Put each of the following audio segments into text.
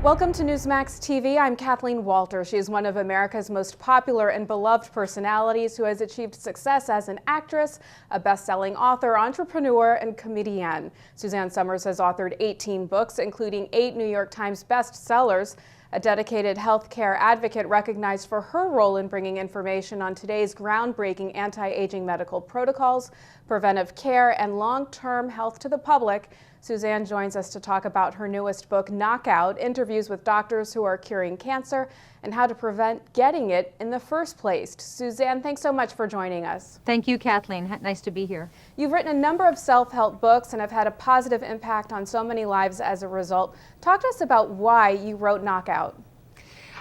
Welcome to Newsmax TV. I'm Kathleen Walter. She is one of America's most popular and beloved personalities who has achieved success as an actress, a best-selling author, entrepreneur, and comedian. Suzanne Somers has authored 18 books, including 8 New York Times bestsellers. A dedicated healthcare advocate recognized for her role in bringing information on today's groundbreaking anti-aging medical protocols, preventive care, and long-term health to the public. Suzanne joins us to talk about her newest book, Knockout, interviews with doctors who are curing cancer and how to prevent getting it in the first place. Suzanne, thanks so much for joining us. Thank you, Kathleen. Nice to be here. You've written a number of self-help books and have had a positive impact on so many lives as a result. Talk to us about why you wrote Knockout.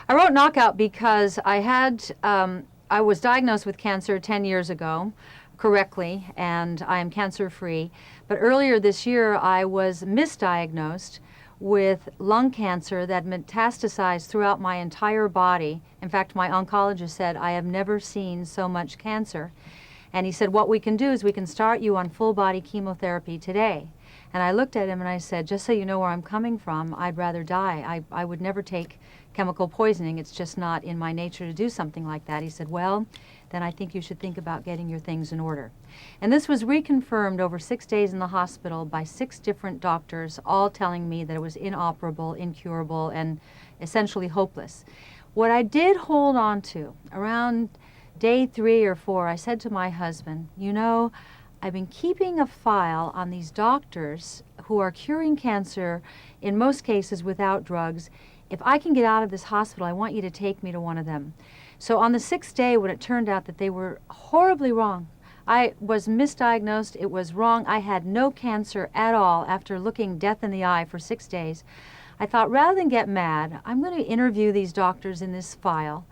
I wrote Knockout because I was diagnosed with cancer 10 years ago, correctly, and I am cancer-free. But earlier this year, I was misdiagnosed with lung cancer that metastasized throughout my entire body. In fact, my oncologist said, I have never seen so much cancer. And he said, what we can do is we can start you on full-body chemotherapy today. And I looked at him and I said, just so you know where I'm coming from, I'd rather die. I would never take chemical poisoning. It's just not in my nature to do something like that. He said, well, then I think you should think about getting your things in order. And this was reconfirmed over 6 days in the hospital by 6 different doctors, all telling me that it was inoperable, incurable, and essentially hopeless. What I did hold on to, around day 3 or 4, I said to my husband, you know, I've been keeping a file on these doctors who are curing cancer, in most cases without drugs. If I can get out of this hospital, I want you to take me to one of them. So on the 6th day, when it turned out that they were horribly wrong, I was misdiagnosed, it was wrong, I had no cancer at all after looking death in the eye for 6 days, I thought rather than get mad, I'm going to interview these doctors in this file.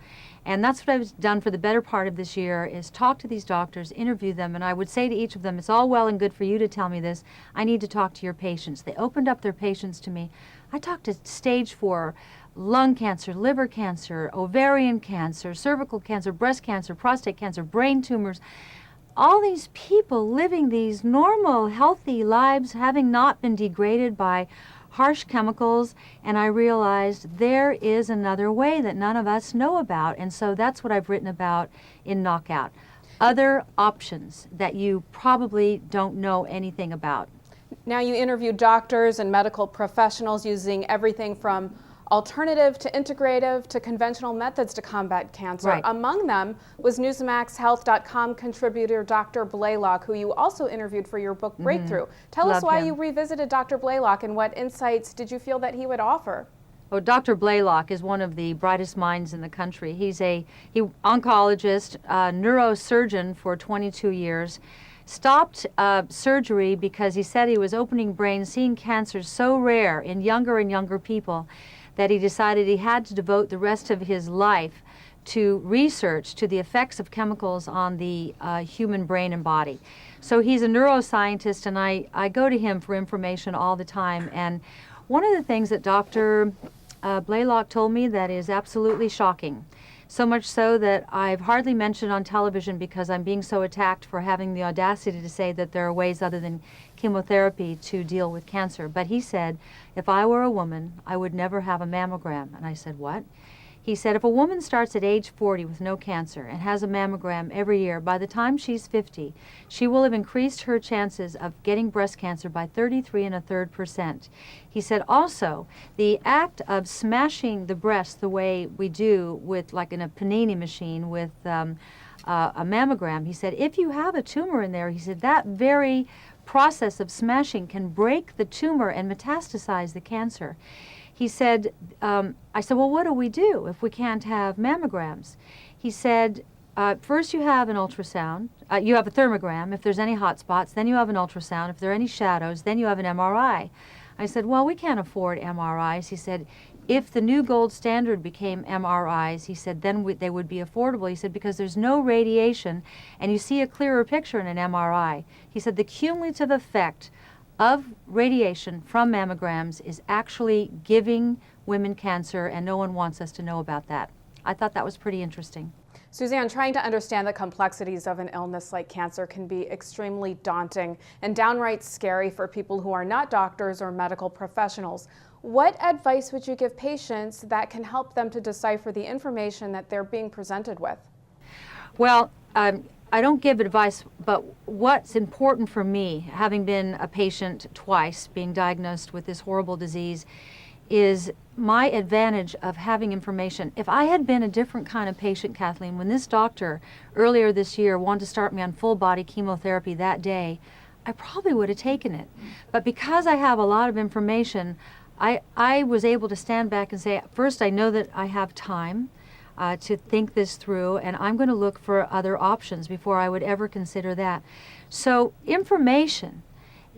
And that's what I've done for the better part of this year, is talk to these doctors, interview them, and I would say to each of them, it's all well and good for you to tell me this, I need to talk to your patients. They opened up their patients to me. I talked to stage 4, lung cancer, liver cancer, ovarian cancer, cervical cancer, breast cancer, prostate cancer, brain tumors. All these people living these normal, healthy lives, having not been degraded by harsh chemicals, and I realized there is another way that none of us know about, and so that's what I've written about in Knockout. Other options that you probably don't know anything about. Now, you interviewed doctors and medical professionals using everything from alternative to integrative to conventional methods to combat cancer. Right. Among them was NewsmaxHealth.com contributor Dr. Blaylock, who you also interviewed for your book Breakthrough. Tell us why you revisited Dr. Blaylock and what insights did you feel that he would offer? Well, Dr. Blaylock is one of the brightest minds in the country. He's a oncologist, neurosurgeon for 22 years. Stopped surgery because he said he was opening brains, seeing cancers so rare in younger and younger people that he decided he had to devote the rest of his life to research, to the effects of chemicals on the human brain and body. So he's a neuroscientist, and I go to him for information all the time. And one of the things that Dr. Blaylock told me that is absolutely shocking, so much so that I've hardly mentioned on television because I'm being so attacked for having the audacity to say that there are ways other than chemotherapy to deal with cancer. But he said, if I were a woman, I would never have a mammogram. And I said, what? He said, if a woman starts at age 40 with no cancer and has a mammogram every year, by the time she's 50, she will have increased her chances of getting breast cancer by 33 1/3%. He said also, the act of smashing the breast the way we do with, like in a panini machine with a mammogram, he said, if you have a tumor in there, he said, that very process of smashing can break the tumor and metastasize the cancer. He said, I said, well, what do we do if we can't have mammograms? He said, first you have an ultrasound, you have a thermogram, if there's any hot spots, then you have an ultrasound, if there are any shadows, then you have an MRI. I said, well, we can't afford MRIs. He said, if the new gold standard became MRIs, he said, then they would be affordable. He said, because there's no radiation and you see a clearer picture in an MRI. He said, the cumulative effect of radiation from mammograms is actually giving women cancer, and no one wants us to know about that. I thought that was pretty interesting. Suzanne, trying to understand the complexities of an illness like cancer can be extremely daunting and downright scary for people who are not doctors or medical professionals. What advice would you give patients that can help them to decipher the information that they're being presented with? Well, I don't give advice, but what's important for me, having been a patient twice, being diagnosed with this horrible disease, is my advantage of having information. If I had been a different kind of patient, Kathleen, when this doctor earlier this year wanted to start me on full body chemotherapy that day, I probably would have taken it. But because I have a lot of information, I was able to stand back and say, first, I know that I have time to think this through, and I'm going to look for other options before I would ever consider that. So information,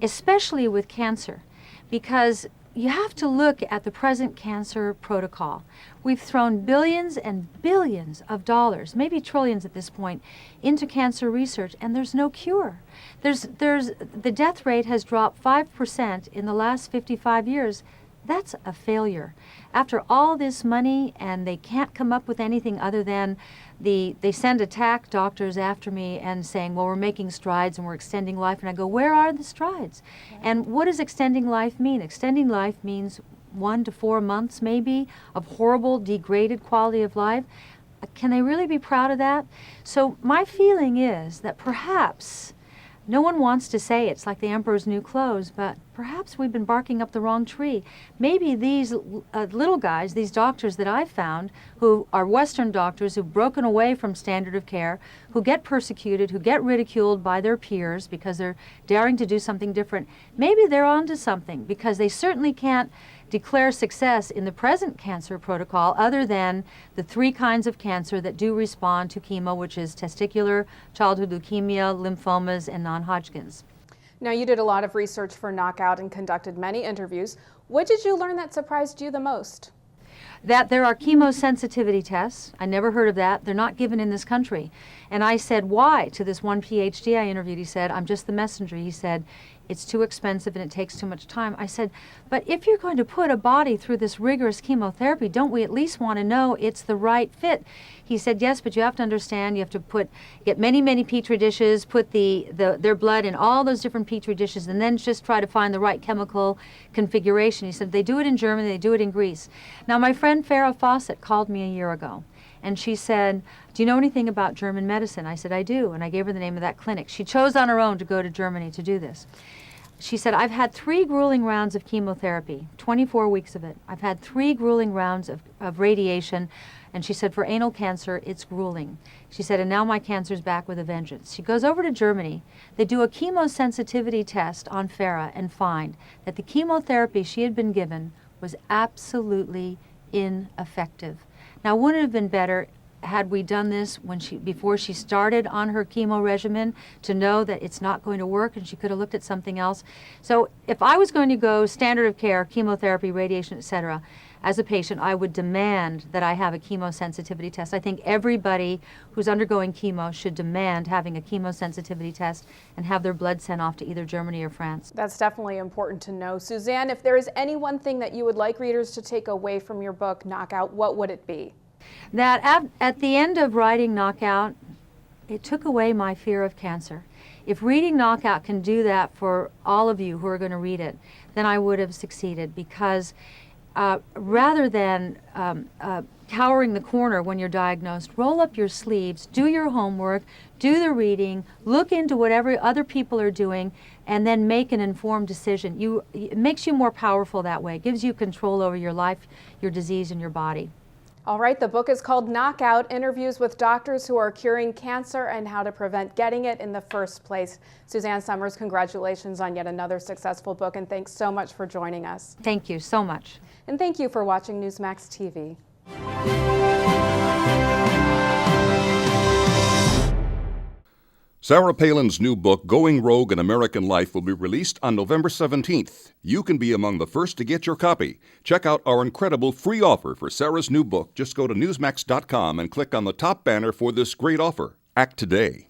especially with cancer, because you have to look at the present cancer protocol. We've thrown billions and billions of dollars, maybe trillions at this point, into cancer research, and there's no cure. The death rate has dropped 5% in the last 55 years. That's a failure. After all this money, and they can't come up with anything other than they send attack doctors after me and saying, well, we're making strides and we're extending life. And I go, where are the strides? And what does extending life mean? Extending life means 1 to 4 months maybe of horrible, degraded quality of life. Can they really be proud of that? So my feeling is that perhaps, no one wants to say it's like the emperor's new clothes, but perhaps we've been barking up the wrong tree. Maybe these little guys, these doctors that I've found, who are Western doctors who've broken away from standard of care, who get persecuted, who get ridiculed by their peers because they're daring to do something different, maybe they're onto something, because they certainly can't declare success in the present cancer protocol other than the 3 kinds of cancer that do respond to chemo, which is testicular, childhood leukemia, lymphomas, and non-Hodgkin's. Now, you did a lot of research for Knockout and conducted many interviews. What did you learn that surprised you the most? That there are chemosensitivity tests. I never heard of that. They're not given in this country. And I said, why? To this one PhD I interviewed. He said, I'm just the messenger. He said, it's too expensive and it takes too much time. I said, but if you're going to put a body through this rigorous chemotherapy, don't we at least want to know it's the right fit? He said, yes, but you have to understand, you have to get many, many petri dishes, put their blood in all those different petri dishes, and then just try to find the right chemical configuration. He said, they do it in Germany, they do it in Greece. Now, my friend Farrah Fawcett called me a year ago, and she said, do you know anything about German medicine? I said, I do, and I gave her the name of that clinic. She chose on her own to go to Germany to do this. She said, I've had 3 grueling rounds of chemotherapy, 24 weeks of it. I've had 3 grueling rounds of radiation, and she said, for anal cancer, it's grueling. She said, and now my cancer's back with a vengeance. She goes over to Germany. They do a chemosensitivity test on Farrah and find that the chemotherapy she had been given was absolutely ineffective. Now, wouldn't it have been better had we done this before she started on her chemo regimen, to know that it's not going to work, and she could have looked at something else? So if I was going to go standard of care, chemotherapy, radiation, etc., as a patient, I would demand that I have a chemosensitivity test. I think everybody who's undergoing chemo should demand having a chemosensitivity test and have their blood sent off to either Germany or France. That's definitely important to know. Suzanne, if there is any one thing that you would like readers to take away from your book, Knockout, what would it be? That at the end of writing Knockout, it took away my fear of cancer. If reading Knockout can do that for all of you who are going to read it, then I would have succeeded, because rather than cowering the corner when you're diagnosed, roll up your sleeves, do your homework, do the reading, look into whatever other people are doing, and then make an informed decision. It makes you more powerful that way. It gives you control over your life, your disease, and your body. All right, the book is called Knockout, Interviews with Doctors Who Are Curing Cancer and How to Prevent Getting It in the First Place. Suzanne Summers, congratulations on yet another successful book, and thanks so much for joining us. Thank you so much. And thank you for watching Newsmax TV. Sarah Palin's new book, Going Rogue in American Life, will be released on November 17th. You can be among the first to get your copy. Check out our incredible free offer for Sarah's new book. Just go to Newsmax.com and click on the top banner for this great offer. Act today.